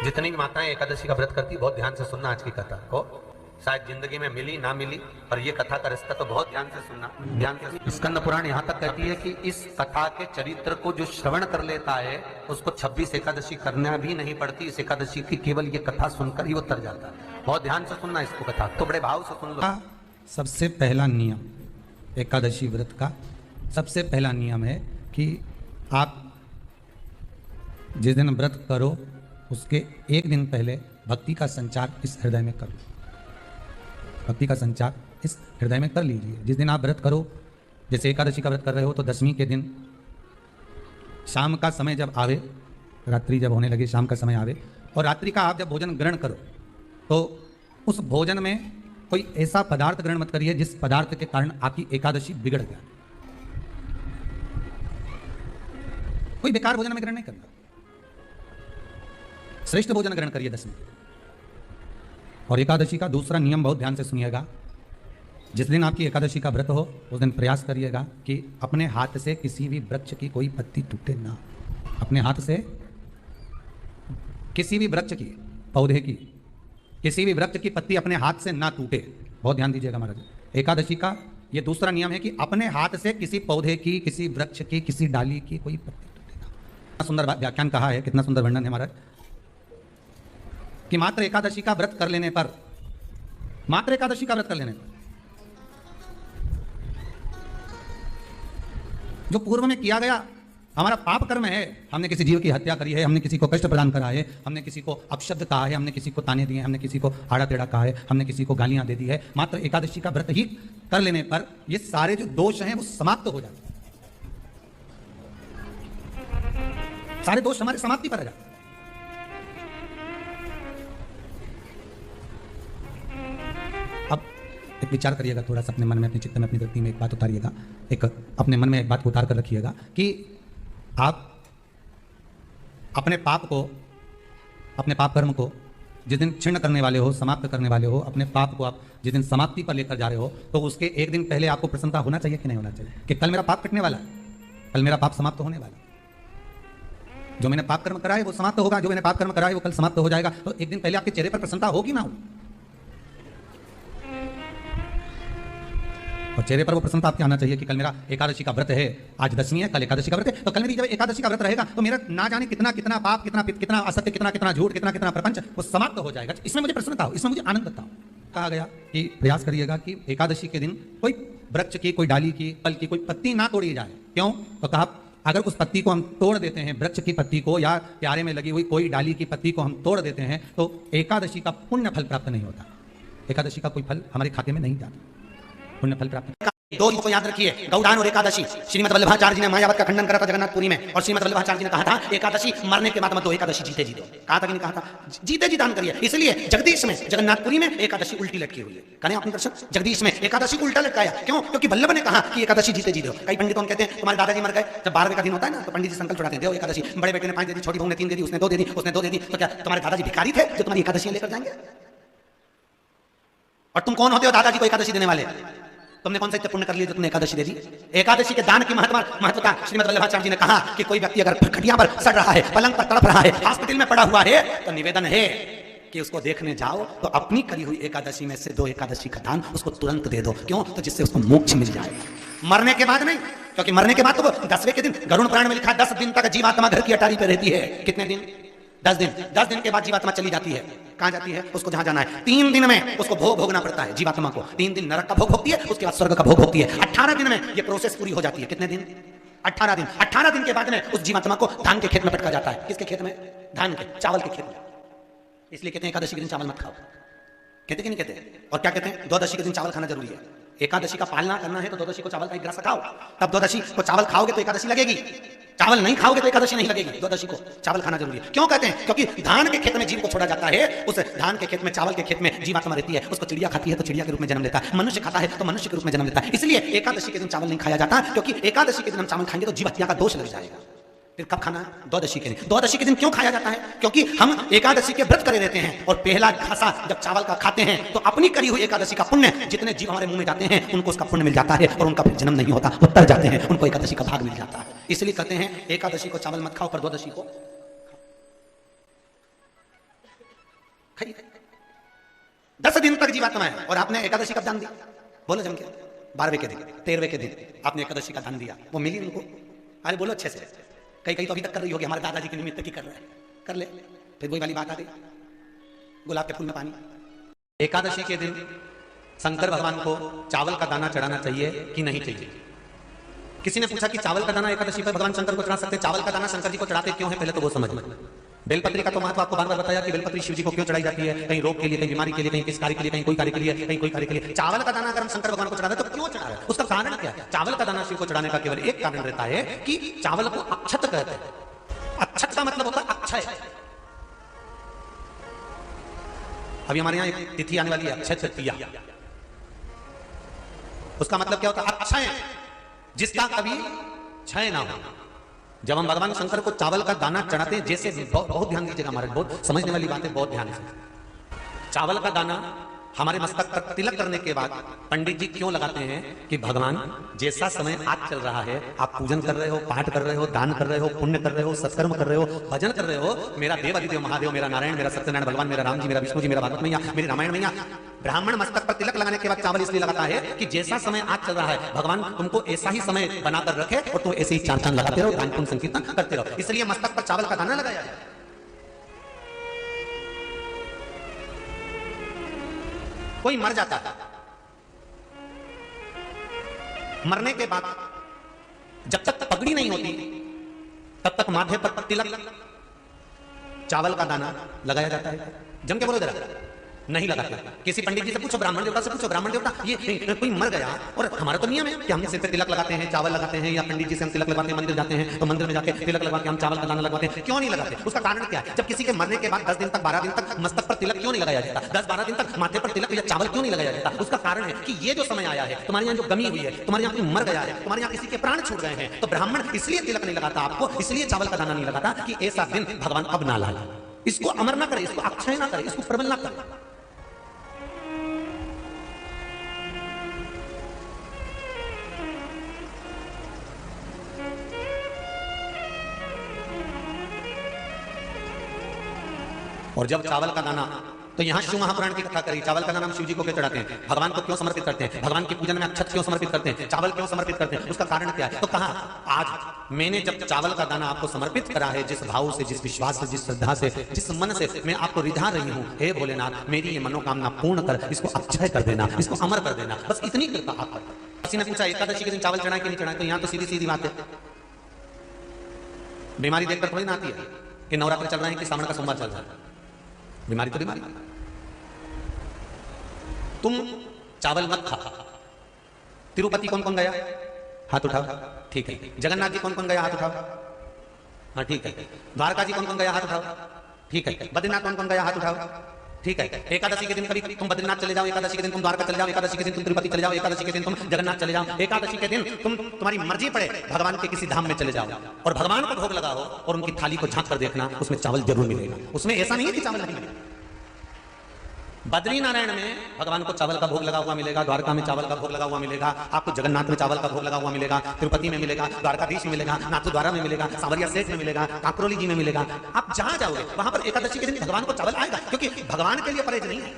जितनी भी माताएं एकादशी का व्रत करती, बहुत ध्यान से सुनना आज की कथा को। शायद जिंदगी में मिली ना मिली, और ये कथा का रिश्ता तो बहुत ध्यान से सुनना, ध्यान से। स्कंद पुराण यहाँ तक कहती है कि इस कथा के चरित्र को जो श्रवण कर लेता है उसको 26 एकादशी करना भी नहीं पड़ती। इस एकादशी की केवल ये कथा सुनकर ही वो तर जाता है। बहुत ध्यान से सुनना इसको, कथा तो बड़े भाव से सुन लो। सबसे पहला नियम एकादशी व्रत का, सबसे पहला नियम है कि आप जिस दिन व्रत करो उसके एक दिन पहले भक्ति का संचार इस हृदय में करो। भक्ति का संचार इस हृदय में कर लीजिए। जिस दिन आप व्रत करो, जैसे एकादशी का व्रत कर रहे हो तो दशमी के दिन शाम का समय जब आवे, रात्रि जब होने लगे, शाम का समय आवे और रात्रि का आप जब भोजन ग्रहण करो तो उस भोजन में कोई ऐसा पदार्थ ग्रहण मत करिए जिस पदार्थ के कारण आपकी एकादशी बिगड़ गया। कोई बेकार भोजन में ग्रहण नहीं करना, श्रेष्ठ भोजन ग्रहण करिए दशमी। और एकादशी का दूसरा नियम बहुत ध्यान से सुनिएगा। जिस दिन आपकी एकादशी का व्रत हो उस दिन प्रयास करिएगा कि अपने हाथ से किसी भी वृक्ष की कोई पत्ती टूटे ना। अपने हाथ से किसी भी वृक्ष की, पौधे की, किसी भी वृक्ष की पत्ती अपने हाथ से ना टूटे। बहुत ध्यान दीजिएगा महाराज। एकादशी का यह दूसरा नियम है कि अपने हाथ से किसी पौधे की, किसी वृक्ष की, किसी डाली की कोई पत्ती टूटे ना। कितना सुंदर व्याख्यान कहा है, कितना सुंदर वर्णन है महाराज कि मात्र एकादशी का व्रत कर लेने पर, मात्र एकादशी का व्रत कर लेने पर जो पूर्व में किया गया हमारा पाप कर्म है, हमने किसी जीव की हत्या करी है, हमने किसी को कष्ट प्रदान करा है, हमने किसी को अपशब्द कहा है, हमने किसी को ताने दिए, हमने किसी को आड़ा टेढ़ा कहा है, हमने किसी को गालियां दे दी है, मात्र एकादशी का व्रत ही कर लेने पर ये सारे जो दोष हैं वो समाप्त हो जाते हैं। सारे दोष हमारे समाप्ति पर आ जाते हैं। अब एक विचार करिएगा थोड़ा सा अपने मन में, अपने चित्त में, अपनी वृत्ति में एक बात उतारिएगा। एक अपने मन में एक बात को उतार कर रखिएगा कि आप अपने पाप को, अपने पाप कर्म को जिस दिन क्षीण करने वाले हो, समाप्त करने वाले हो, अपने पाप को आप जिस दिन समाप्ति पर लेकर जा रहे हो तो उसके एक दिन पहले आपको प्रसन्नता होना चाहिए कि नहीं होना चाहिए कि कल मेरा पाप कटने वाला है, कल मेरा पाप समाप्त होने वाला है। जो मैंने पाप कर्म करा है वो समाप्त होगा, जो मैंने पाप कर्म करा है वो कल समाप्त हो जाएगा। तो एक दिन पहले आपके चेहरे पर प्रसन्नता होगी ना हो, और चेहरे पर वो प्रसन्नता आपके आना चाहिए कि कल मेरा एकादशी का व्रत है, आज दशमी है, कल एकादशी का व्रत है, तो कल मेरी जब एकादशी का व्रत रहेगा तो मेरा ना जाने कितना कितना पाप, कितना कितना असत्य, कितना कितना झूठ, कितना कितना प्रपंच वो समाप्त हो जाएगा। इसमें मुझे प्रसन्नता हो, इसमें मुझे आनंद होता हो। कहा गया कि प्रयास करिएगा कि एकादशी के दिन कोई वृक्ष की, कोई डाली की, फल की कोई पत्ती ना तोड़ी जाए। क्यों? तो कहा अगर उस पत्ती को हम तोड़ देते हैं, वृक्ष की पत्ती को या प्यारे में लगी हुई कोई डाली की पत्ती को हम तोड़ देते हैं तो एकादशी का पुण्य फल प्राप्त नहीं होता। एकादशी का कोई फल हमारे खाते में नहीं जाता, पुण्य फल प्राप्त। दो चीजों को याद रखिए, गौदान और एकादशी। श्रीमद वल्लभाचार्य जी ने मायावत का खंडन करा था जगन्नाथपुरी में, और श्रीमद वल्लभाचार्य जी ने कहा था एकादशी मरने के बाद मत दो, एकादशी जीते जी दो। कहा था कि नहीं कहा था? जीते जी दान करिए। इसलिए जगदीश में, जगन्नाथपुरी में एकादशी उल्टी लटकी हुई है। करें अपने दर्शन, जगदीश में एकादशी उल्टा लटकाया। क्यों? क्योंकि वल्लभ ने कहा कि एकादशी जीते जी दो। कई पंडितों कहते हैं तुम्हारे दादाजी मर गए, जब 12वें का दिन होता है ना तो पंडित जी संकल्प चढ़ाते हैं, दो एकादशी। बड़े बेटे ने 5 दे दी, छोटी बहू ने 3 दे दी, उसने 2 दे दी, उसने 2 दे दी, तो क्या तुम्हारे दादाजी भिखारी थे जो तुम्हारी एकादशी लेकर जाएंगे? और तुम कौन होते हो दादाजी को एकादशी देने वाले? तुमने कौन सा इतना पुण्य कर लिया जो तुमने एकादशी दे दी? एकादशी के दान की महत्वता श्रीमद वल्लभाचार्य जी ने कहा कि कोई व्यक्ति अगर खटिया पर सड़ रहा है, पलंग पर तड़प रहा है, हॉस्पिटल में पड़ा हुआ है, तो निवेदन है कि उसको देखने जाओ तो अपनी करी हुई एकादशी में से 2 एकादशी का दान उसको तुरंत दे दो। क्यों? तो जिससे उसको मोक्ष मिल जाए, मरने के बाद नहीं। क्योंकि मरने के बाद तो 10वें के दिन, गरुड़ पुराण में लिखा है 10 दिन तक जीवात्मा घर की अटारी पे रहती है। कितने दिन? 10 दिन। 10 दिन के बाद जीवात्मा चली जाती है। कहां जाती है? उसको जहां जाना है। 3 दिन में उसको भोग भोगना पड़ता है जीवात्मा को। 3 दिन नरक का भोग भोगती है, उसके बाद स्वर्ग का भोग भोगती है। 18 दिन में ये प्रोसेस पूरी हो जाती है। कितने दिन? 18 दिन। 18 दिन के बाद में उस जीवात्मा को धान के खेत में पटका जाता है। किसके खेत में? धान के, चावल के खेत में। इसलिए कहते हैं एकादशी के दिन चावल मत खाओ। कहते कि नहीं कहते? और क्या कहते हैं? द्वादशी के दिन चावल खाना जरूरी है। एकादशी का पालना करना है तो द्वादशी को चावल का एक ग्रास खाओ, तब द्वादशी को चावल खाओगे तो एकादशी लगेगी। चावल नहीं खाओगे तो एकादशी नहीं लगेगी। द्वादशी को चावल खाना जरूरी है। क्यों कहते हैं? क्योंकि धान के खेत में जीव को छोड़ा जाता है, उस धान के खेत में, चावल के खेत में जीवात्मा रहती है। उसको चिड़िया खाती है तो चिड़िया के रूप में जन्म लेता है, मनुष्य खाता है तो मनुष्य के रूप में जन्म लेता है। इसलिए एकादशी के दिन चावल नहीं खाया जाता, क्योंकि एकादशी के दिन हम चावल खाएंगे तो जीव हत्या का दोष लग जाएगा। फिर कब खाना है? द्वादशी के दिन। द्वादशी के दिन क्यों खाया जाता है? क्योंकि हम एकादशी के व्रत करे रहते हैं और पहला घासा जब चावल का खाते हैं तो अपनी करी हुई एकादशी का पुण्य, जितने जीव हमारे मुंह में जाते हैं उनको उसका पुण्य मिल जाता है और उनका फिर जन्म नहीं होता, वो तर जाते हैं, उनको एकादशी का भाग मिल जाता है। इसलिए कहते हैं एकादशी को चावल मत खाओ पर द्वादशी को खाइए। 10 दिन तक जीवात्मा है और आपने एकादशी का दान दिया, बोलो जम के 12वें के दिन 13वें के दिन आपने एकादशी का दान दिया, वो मिली उनको? अरे बोलो अच्छे से। कई तो अभी तक कर रही होगी, हमारे दादाजी के निमित्त की कर रहे हैं, कर ले। फिर वही वाली बात आ गई, गुलाब के फूल में पानी। एकादशी के दिन शंकर भगवान को चावल का दाना चढ़ाना चाहिए कि नहीं चाहिए? किसी ने पूछा कि चावल का दाना एकादशी पर भगवान शंकर को चढ़ा सकते हैं? चावल का दाना शंकर जी को चढ़ाते क्यों है, पहले तो वो समझ लें। बेलपत्री का तो महत्व आपको बार बार बताया कि बेलपत्री शिव जी को क्यों चढ़ाई जाती है, कहीं रोग के लिए, कहीं बीमारी के लिए, कहीं किस कार्य के लिए, कहीं कोई कार्य के लिए, कहीं कोई कार्य के लिए। चावल का दाना अगर हम शंकर भगवान को चढ़ा रहे तो क्यों चढ़ा रहे हैं, उसका कारण क्या है? चावल का दाना शिव को चढ़ाने का केवल एक कारण रहता है कि चावल को अक्षत कहते हैं। अक्षत का मतलब होता है अक्षय। अभी हमारे यहाँ एक तिथि आने वाली है, अक्षय तृतीया। उसका मतलब क्या होता है? अक्षय, जिसका कभी क्षय ना हो। जब हम भगवान शंकर को चावल का दाना चढ़ाते हैं, जैसे बहुत ध्यान दीजिएगा, हमारे बहुत समझने वाली बात है, बहुत ध्यान से। चावल का दाना हमारे मस्तक पर तिलक करने के बाद पंडित जी क्यों लगाते हैं कि भगवान जैसा समय आज चल रहा है, आप पूजन कर रहे हो, पाठ कर रहे हो, दान कर रहे हो, पुण्य कर रहे हो, सत्कर्म कर रहे हो, भजन कर रहे हो, मेरा देव अधिदेव महादेव, मेरा नारायण, मेरा सत्यनारायण भगवान, मेरा राम जी, मेरा विष्णु जी, मेरा भागवत मैया, मेरी रामायण मैया। ब्राह्मण मस्तक पर तिलक लगाने के बाद चावल इसलिए लगाता है कि जैसा समय आज चल रहा है, भगवान तुमको ऐसा ही समय बनाकर रखे और तुम ऐसे ही चार चांद लगाते रहो, दान पुण्य संकीर्तन करते रहो, इसलिए मस्तक पर चावल का दाना लगाया है। कोई मर जाता है, मरने के बाद जब तक पगड़ी नहीं होती तब तक माथे पर तिलक चावल का दाना लगाया जाता है। जम के बोलो जरा, नहीं लगाते। किसी पंडित जी से पूछो, ब्राह्मण देवता से पूछो, ब्राह्मण देवता ये कोई मर गया और हमारा तो नियम है कि हम सिर पे तिलक लगाते हैं, चावल लगाते हैं, या पंडित जी से हम तिलक लगाते हैं, मंदिर जाते हैं तो मंदिर में जाके तिलक लगा के हम चावल का दाना लगाते हैं, क्यों नहीं लगाते? उसका कारण क्या है? जब किसी के मरने के बाद 10 दिन तक 12 दिन तक मस्तक पर तिलक क्यों नहीं लगाया जाता? 10-12 दिन तक माथे पर तिलक या चावल क्यों नहीं लगाया जाता? उसका कारण है कि ये जो समय आया है, तुम्हारे यहाँ जो गमी हुई है, तुम्हारे यहाँ कोई मर गया है, तुम्हारे यहाँ किसी के प्राण छूट गए हैं, तो ब्राह्मण इसलिए तिलक नहीं लगाता आपको, इसलिए चावल का दाना नहीं लगाता कि ऐसा दिन भगवान अब ना लाए, इसको अमर ना करे, इसको अक्षय ना करे, इसको प्रबल ना करे। और जब चावल का दाना, तो यहां शिव महापुराण की कथा करी, चावल का दाना हम शिव जी को क्यों चढ़ाते हैं, भगवान को क्यों समर्पित करते हैं, भगवान की पूजन में अक्षत क्यों समर्पित करते हैं, चावल क्यों समर्पित करते हैं, उसका कारण क्या है? तो कहा आज मैंने जब चावल का दाना आपको समर्पित करा है, जिस भाव से, जिस विश्वास से, जिस श्रद्धा से, जिस मन से मैं आपको रिझा रही हूं, हे भोलेनाथ मेरी ये मनोकामना पूर्ण कर, इसको अक्षय कर देना, इसको अमर कर देना, बस इतनी कृपा आप कर। किसी ने पूछा एकादशी के दिन चावल चढ़ाए कि नहीं चढ़ाए, तो यहां तो सीधी सीधी बात है, बीमारी देखकर थोड़ी ना आती है कि नवरात्र चल रहे हैं कि सावन का सोमवार चल रहा है, बीमारी तो बीमारी। तुम चावल मत खा। तिरुपति कौन कौन गया? हाथ उठाओ, ठीक है। जगन्नाथ जी कौन कौन गया? हाथ उठाओ, हाँ ठीक है। द्वारका जी कौन कौन गया? हाथ उठाओ, ठीक है। बद्रीनाथ कौन कौन गया? हाथ उठाओ, ठीक है। एकादशी के दिन कभी तुम बद्रीनाथ चले जाओ, एकादशी के दिन तुम द्वारका चले जाओ, एकादशी के दिन तुम तिरुपति चले जाओ, एकादशी के दिन तुम जगन्नाथ चले जाओ, एकादशी के दिन तुम्हारी मर्जी पड़े भगवान के किसी धाम में चले जाओ और भगवान को भोग लगाओ और उनकी थाली को झांक कर देखना, उसमें चावल जरूर मिलेगा, उसमें ऐसा नहीं है कि चावल नहीं मिलेगा। बद्री नारायण में भगवान को चावल का भोग लगा हुआ मिलेगा, द्वारका में चावल का भोग लगा हुआ मिलेगा, आपको जगन्नाथ में चावल का भोग लगा हुआ मिलेगा, तिरुपति में मिलेगा, द्वारकाधीश में मिलेगा, नाथद्वारा में मिलेगा, सावरिया सेठ में मिलेगा, काकरोली जी में मिलेगा। आप जहां जाओगे वहां पर एकादशी के दिन भगवान को चावल आएगा, क्योंकि भगवान के लिए परहेज नहीं है।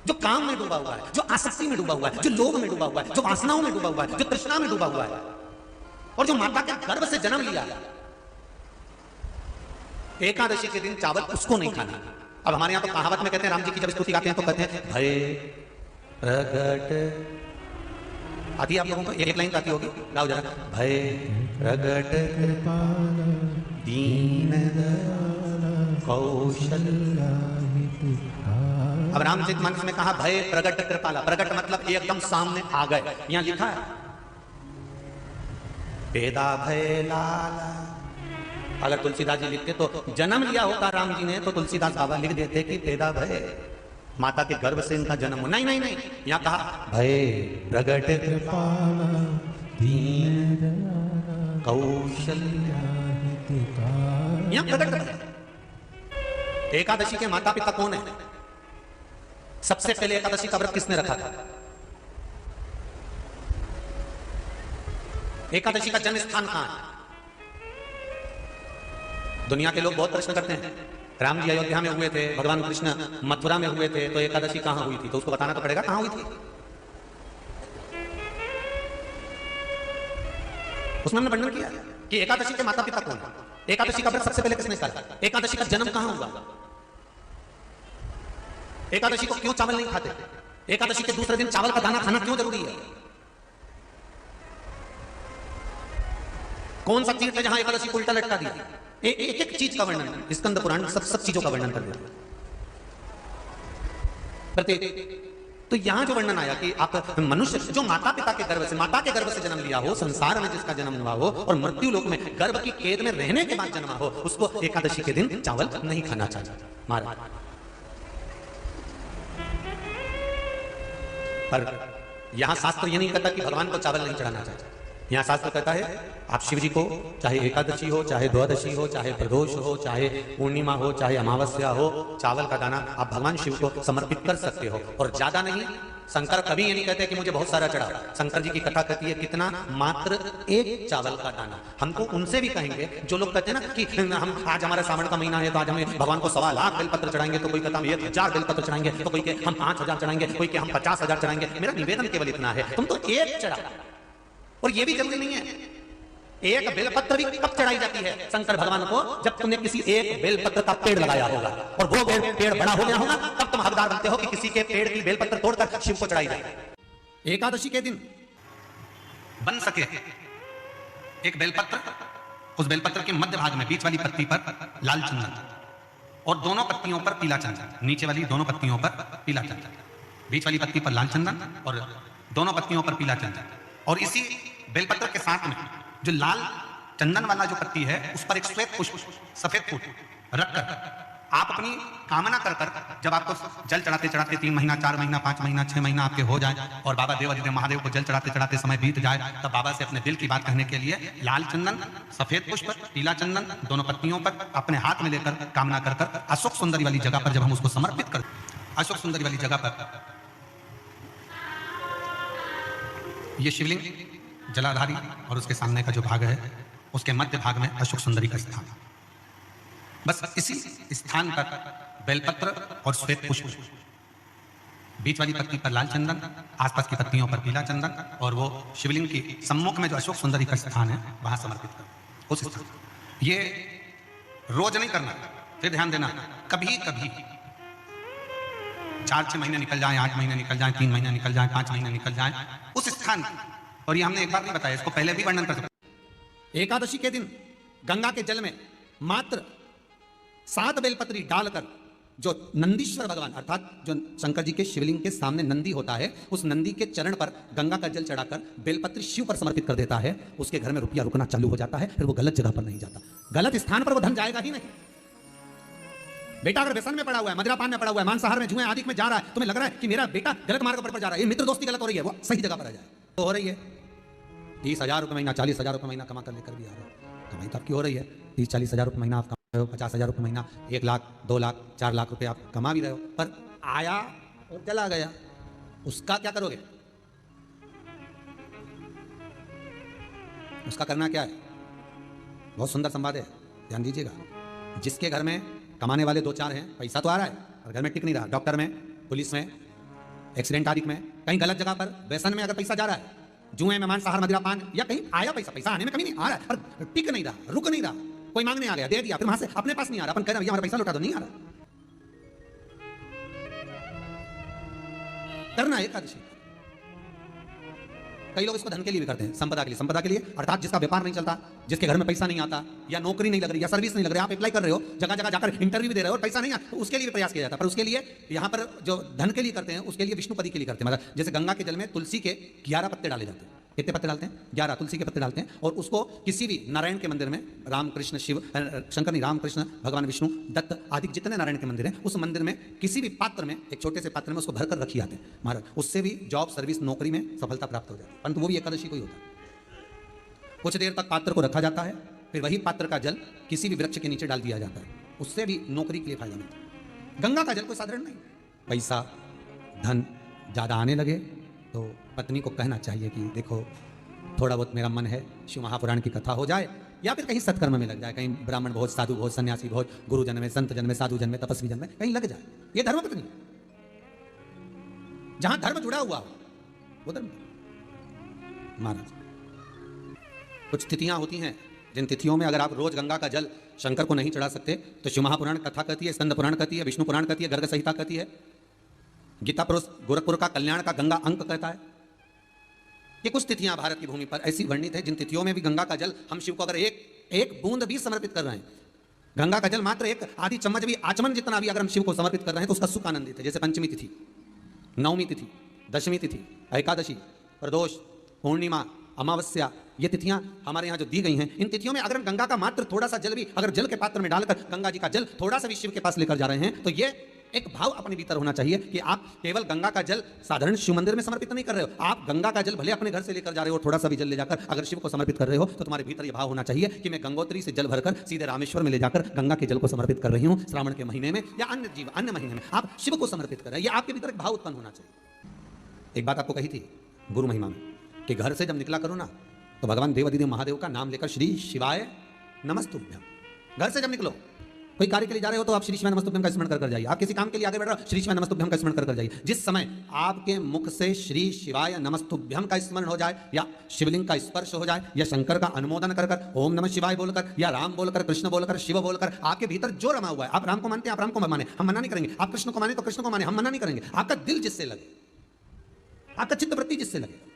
जो काम में डूबा हुआ है, जो आसक्ति में डूबा हुआ है, जो लोभ में डूबा हुआ है, जो वासनाओं में डूबा हुआ है, जो तृष्णा में डूबा हुआ है और जो माता के गर्भ से जन्म लिया है, एकादशी के दिन चावल उसको नहीं खाना। अब हमारे यहाँ तो कहावत में कहते हैं, राम जी की जब स्तुति गाते हैं तो कहते हैं भय प्रगट, आती है आप लोगों को एक लाइन आती होगी, गाओ जरा। भय प्रगट दीन कौशल्या। अब रामचरितमानस में कहा भय प्रगट कृपाला, प्रगट मतलब एकदम सामने आ गए, यहां लिखा है वेदा भय लाला। अगर तुलसीदास जी लिखते तो जन्म लिया होता राम जी ने तो तुलसीदास बाबा लिख देते कि पैदा भय, माता के गर्भ से इनका जन्म हो। नहीं नहीं नहीं, यहां कहा भय प्रगट कृपाला दीन कौशल्या, यहां प्रगट। एकादशी के माता पिता कौन है? सबसे पहले एकादशी का व्रत किसने रखा था? एकादशी का जन्म स्थान कहां है? दुनिया के लोग बहुत प्रश्न करते हैं राम जी अयोध्या में हुए थे, भगवान कृष्ण मथुरा में हुए थे, तो एकादशी कहां हुई थी? तो उसको बताना तो पड़ेगा कहां हुई थी। उसमें हमने वर्णन किया कि एकादशी के माता पिता कौन है, एकादशी का व्रत सबसे पहले किसने स्टार्ट किया, एकादशी का जन्म कहां हुआ, एकादशी को क्यों चावल नहीं खाते, एकादशी के दूसरे दिन चावल का दाना खाना क्यों जरूरी है, कौन सा तीर्थ है जहां एकादशी को उल्टा लटका दिया। एक एक चीज का वर्णन स्कंद पुराण सब चीजों का वर्णन कर देते प्रत्येक। तो यहां जो वर्णन आया कि आप मनुष्य जो माता पिता के गर्भ से, माता के गर्भ से जन्म लिया हो, संसार में जिसका जन्म हुआ हो और मृत्यु लोक में गर्भ की कैद में रहने के बाद जन्मा हो, उसको एकादशी के दिन चावल नहीं खाना चाहिए। महाराज पर यहां शास्त्र ये नहीं कहता कि भगवान को चावल नहीं चढ़ाना चाहिए। यहां शास्त्र कहता है आप शिव जी को चाहे एकादशी हो, चाहे द्वादशी हो, चाहे प्रदोष हो, चाहे पूर्णिमा हो, चाहे अमावस्या हो, चावल का दाना आप भगवान शिव को समर्पित कर सकते हो और ज्यादा नहीं। शंकर कभी ये नहीं कहते कि मुझे बहुत सारा चढ़ाओ। शंकर जी की कथा कहती है कितना, मात्र एक चावल का दाना। हमको उनसे भी कहेंगे जो लोग कहते हैं ना कि हम आज हमारा सावन का महीना है तो आज हमें भगवान को 1.25 लाख बेलपत्र चढ़ाएंगे, तो कोई कहता हम 1000 बेलपत्र चढ़ाएंगे, तो कोई के हम 5000 चढ़ाएंगे, कोई के हम 50,000 चढ़ाएंगे। मेरा निवेदन केवल इतना है, तुम तो एक चढ़ा। और ये भी जरूरी नहीं है एक बेलपत्र भी कब चढ़ाई जाती है शंकर भगवान को, जब तुमने किसी एक बेलपत्र का पेड़ लगाया होगा और वो पेड़ बड़ा हो गया होगा, तब तुम हकदार बनते हो कि किसी के पेड़ की बेलपत्र तोड़कर शिव को चढ़ाई जाए। एकादशी के दिन बन सके एक बेलपत्र, उस बेलपत्र के मध्य भाग में बीच वाली पत्ती पर लाल चंदन और दोनों पत्तियों पर पीला चंदन, नीचे वाली दोनों पत्तियों पर पीला चंदन, बीच वाली पत्ती पर लाल चंदन और दोनों पत्तियों पर पीला चंदन। और इसी बेलपत्र के साथ में जो लाल चंदन वाला जो पत्ती है उस पर एक श्वेत पुष्प, सफेद पुष्प रखकर आप अपनी कामना कर कर, जब आपको जल चढ़ाते चढ़ाते 3 महीना, 4 महीना, 5 महीना, 6 महीना आपके हो जाए और बाबा देवाधिदेव महादेव को जल चढ़ाते चढ़ाते समय बीत जाए, तब बाबा से अपने दिल की बात कहने के लिए लाल चंदन, सफेद पुष्प, पीला चंदन दोनों पत्तियों पर अपने हाथ में लेकर कामना कर कर अशोक सुंदरी वाली जगह पर जब हम उसको समर्पित कर, अशोक सुंदरी वाली जगह पर ये शिवलिंग जलाधारी और उसके सामने का जो भाग है उसके मध्य भाग में अशोक सुंदरी का स्थान, बस इसी स्थान पर बेलपत्र और श्वेत पुष्प, बीच वाली पत्ती पर लाल चंदन, आसपास की पत्तियों पर पीला चंदन और वो शिवलिंग की सम्मुख में जो अशोक सुंदरी का स्थान है वहां समर्पित कर उस स्थान। ये रोज नहीं करना, फिर ध्यान देना, कभी कभी 4-6 महीने निकल जाए, 8 महीने निकल जाए, 3 महीने निकल जाए, 5 महीने निकल जाए उस स्थान। और ये हमने एक बार नहीं बताया, इसको पहले भी वर्णन कर सकते। एकादशी के दिन गंगा के जल में मात्र 7 बेलपत्री डालकर जो नंदीश्वर भगवान अर्थात जो शंकर जी के शिवलिंग के सामने नंदी होता है, उस नंदी के चरण पर गंगा का जल चढ़ाकर बेलपत्री शिव पर समर्पित कर देता है, उसके घर में रुपया रुकना चालू हो जाता है, फिर वो गलत जगह पर नहीं जाता, गलत स्थान पर वो धन जाएगा ही नहीं। बेटा अगर व्यसन में पड़ा हुआ है, मदिरापान में पड़ा हुआ है, मांसाहार में, जुए आदि में जा रहा है, तुम्हें लग रहा है कि मेरा बेटा गलत मार्ग पर जा रहा है, ये मित्र दोस्ती गलत हो रही है, वो सही जगह पर आ जाए तो हो रही है। 30,000 रुपये महीना, 40,000 रुपये महीना कमा कर लेकर भी आ रहा है, कमाई तो आपकी हो रही है। 30-40 हज़ार रुपये महीना आप कमा रहे हो, 50,000 रुपये महीना, 1 लाख, 2 लाख, 4 लाख रुपये आप कमा भी रहे हो, पर आया और चला गया, उसका क्या करोगे? उसका करना क्या है? बहुत सुंदर संवाद है, ध्यान दीजिएगा। जिसके घर में कमाने वाले 2-4 हैं, पैसा तो आ रहा है और घर में टिक नहीं रहा, डॉक्टर में, पुलिस में, एक्सीडेंट आदि में, कहीं गलत जगह पर, व्यसन में अगर पैसा जा रहा है, जुए में, मांसाहार, मदिरापान, या कहीं आया पैसा आने में कभी नहीं आ रहा है, पर टिक नहीं रहा, रुक नहीं रहा, कोई मांगने आ गया, दे दिया, फिर वहां से अपने पास नहीं आ रहा, अपन कह रहे हैं हमारा पैसा लौटा दो, नहीं आ रहा। करना है एकादशी। कई लोग इसको धन के लिए भी करते हैं, संपदा के लिए, संपदा के लिए अर्थात जिसका व्यापार नहीं चलता, जिसके घर में पैसा नहीं आता, या नौकरी नहीं लग रही, या सर्विस नहीं लग रही, आप अप्लाई कर रहे हो, जगह जगह जाकर इंटरव्यू दे रहे हो और पैसा नहीं आता, तो उसके लिए भी प्रयास किया जाता है। पर उसके लिए यहाँ पर जो धन के लिए करते हैं, उसके लिए विष्णुपदी के लिए करते हैं। मतलब जैसे गंगा के जल में तुलसी के 11 पत्ते डाले जाते हैं। कितने पत्ते डालते हैं? 11 तुलसी के पत्ते डालते हैं, और उसको किसी भी नारायण के मंदिर में, राम कृष्ण शिव, शंकर नहीं, राम कृष्ण भगवान विष्णु दत्त आदि जितने नारायण के मंदिर हैं, उस मंदिर में किसी भी पात्र में, एक छोटे से पात्र में उसको भरकर रखी जाते हैं महाराज, उससे भी जॉब, सर्विस, नौकरी में सफलता प्राप्त हो जाती है। परंतु वो भी एकादशी को ही होता है। कुछ देर तक पात्र को रखा जाता है, फिर वही पात्र का जल किसी भी वृक्ष के नीचे डाल दिया जाता है, उससे भी नौकरी के लिए फायदा मिलता है। गंगा का जल कोई साधारण नहीं। पैसा, धन ज़्यादा आने लगे तो पत्नी को कहना चाहिए कि देखो थोड़ा बहुत मेरा मन है, शिव महापुराण की कथा हो जाए या फिर कहीं सत्कर्म में लग जाए, कहीं ब्राह्मण भोज, साधु भोज, सन्यासी भोज, गुरु जन्म में, संत जन्म में, साधु जन्म में, तपस्वी जन्म में कहीं लग जाए। ये धर्म पत्नी, जहां धर्म जुड़ा हुआ हो वो धर्म। महाराज कुछ तिथियां होती हैं जिन तिथियों में अगर आप रोज गंगा का जल शंकर को नहीं चढ़ा सकते तो शिव महापुराण कथा कहती है, स्कंद पुराण कहती है, विष्णु पुराण कहती है, गर्ग संहिता कहती है, गीता पुरुष गोरखपुर का कल्याण का गंगा अंक कहता है। ये कुछ तिथियां भारत की भूमि पर ऐसी वर्णित है जिन तिथियों में भी गंगा का जल हम शिव को अगर एक बूंद भी समर्पित कर रहे हैं, गंगा का जल मात्र एक आधी चम्मच भी, आचमन जितना भी अगर हम शिव को समर्पित कर रहे हैं तो उसका सुख आनंदित है। जैसे पंचमी तिथि, नवमी तिथि, दशमी तिथि, एकादशी, प्रदोष, पूर्णिमा, अमावस्या, ये तिथियां हमारे यहाँ जो दी गई हैं, इन तिथियों में अगर हम गंगा का मात्र थोड़ा सा जल भी अगर जल के पात्र में डालकर गंगा जी का जल थोड़ा सा भी शिव के पास लेकर जा रहे हैं तो ये एक भाव अपने भीतर होना चाहिए कि आप केवल गंगा का जल साधारण शिव मंदिर में समर्पित नहीं कर रहे हो, आप गंगा का जल भले अपने घर से लेकर जा रहे हो, थोड़ा सा भी जल ले जाकर अगर शिव को समर्पित कर रहे हो तो तुम्हारे भीतर यह भाव होना चाहिए कि मैं गंगोत्री से जल भरकर सीधे रामेश्वर में ले जाकर गंगा के जल को समर्पित कर रही हूँ श्रावण के महीने में या अन्य महीने में आप शिव को समर्पित कर रहे हैं। यह आपके भीतर एक भाव उत्पन्न होना चाहिए। एक बात आपको कही थी गुरु महिमा में कि घर से जब निकला करो ना तो भगवान देवाधिदेव महादेव का नाम लेकर श्री शिवाय नमस्तुभ्यम, घर से जब निकलो कोई कार्य के लिए जा रहे हो तो आप श्री शिवाय नमस्तुभ्यम का स्मरण कर जाइए, आप किसी काम के लिए आगे बढ़ रहे हो श्री शिवाय नमस्तुभ्यम का स्मरण कर जाइए। जिस समय आपके मुख से श्री शिवाय नमस्तुभ्यम का स्मरण हो जाए या शिवलिंग का स्पर्श हो जाए या शंकर का अनुमोदन कर ओम नमः शिवाय बोलकर या राम बोलकर, कृष्ण बोलकर, शिव बोलकर, आपके भीतर जो रमा हुआ है, आप राम को मानते हैं आप राम को माने, हम मना नहीं करेंगे, आप कृष्ण को माने तो कृष्ण को माने, हम मना नहीं करेंगे, आपका दिल जिससे लगे, आपका चित्त वृत्ति जिससे लगे